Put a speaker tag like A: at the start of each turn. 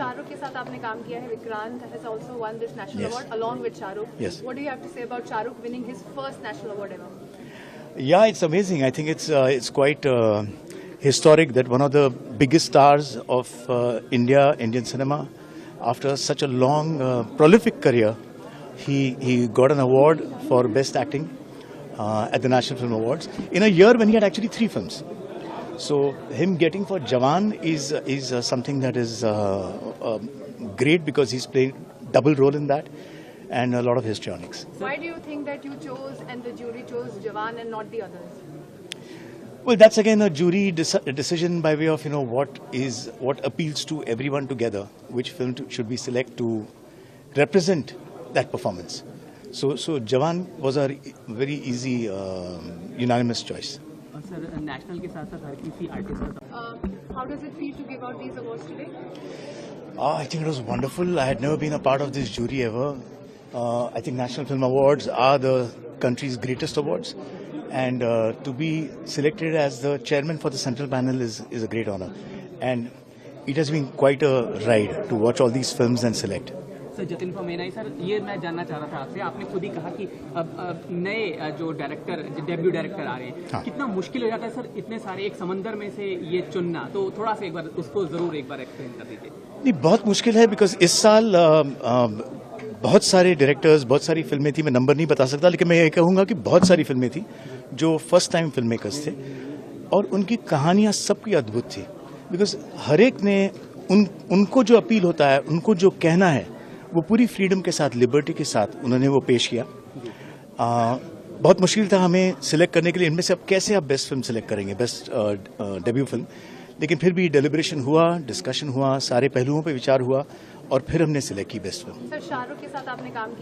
A: शाहरुख के साथ आपने काम किया है. Vikrant has also won this national award along with Shahrukh.
B: Yes.
A: What do you have to say about Shahrukh winning his first national award ever?
B: Yeah, it's amazing. I think it's quite historic that one of the biggest stars of Indian cinema, after such a long, prolific career, he got an award for Best Acting at the National Film Awards in a year when he had actually 3 films. So him getting for Jawan is something that is great because he's played double role in that and a lot of histrionics.
A: Why do you think that you chose and the jury chose Jawan and not the others?
B: Well, that's again a jury decision by way of what appeals to everyone together, which film should we select to represent that performance. So Jawan was a very easy unanimous choice.
C: Sir national के साथ साथ हर किसी artist का
A: How does it feel to give out these awards today?
B: I think it was wonderful. I had never been a part of this jury ever. I think National Film Awards are the country's greatest awards, and to be selected as the chairman for the central panel is a great honor. And it has been quite a ride to watch all these films and select.
C: Sir Jatin फमेनाई sir, ये मैं जानना चाह रहा था आपसे. आपने खुद ही कहा कि अब नए जो डेब्यू डायरेक्टर आ रहे हैं,
B: हाँ.
C: कितना मुश्किल हो जाता है सर इतने सारे एक समंदर में से ये चुनना. तो थोड़ा सा एक बार उसको जरूर एक बार एक्सप्लेन कर दीजिए.
B: नहीं, बहुत मुश्किल है बिकॉज इस साल बहुत सारे डायरेक्टर्स, बहुत सारी फिल्में थी. मैं नंबर नहीं बता सकता, लेकिन मैं ये कहूँगा कि बहुत सारी फिल्में थी जो फर्स्ट टाइम फिल्म मेकर्स थे और उनकी कहानियाँ सबकी अद्भुत थी. बिकॉज हर एक ने उनको जो अपील होता है, उनको जो कहना है, वो पूरी फ्रीडम के साथ, लिबर्टी के साथ उन्होंने वो पेश किया. बहुत मुश्किल था हमें सिलेक्ट करने के लिए इनमें से अब कैसे आप बेस्ट फिल्म सिलेक्ट करेंगे, बेस्ट डेब्यू फिल्म. लेकिन फिर भी डेलिब्रेशन हुआ, डिस्कशन हुआ, सारे पहलुओं पे विचार हुआ और फिर हमने सिलेक्ट की बेस्ट फिल्म.
A: सर शाहरुख के साथ आपने काम किया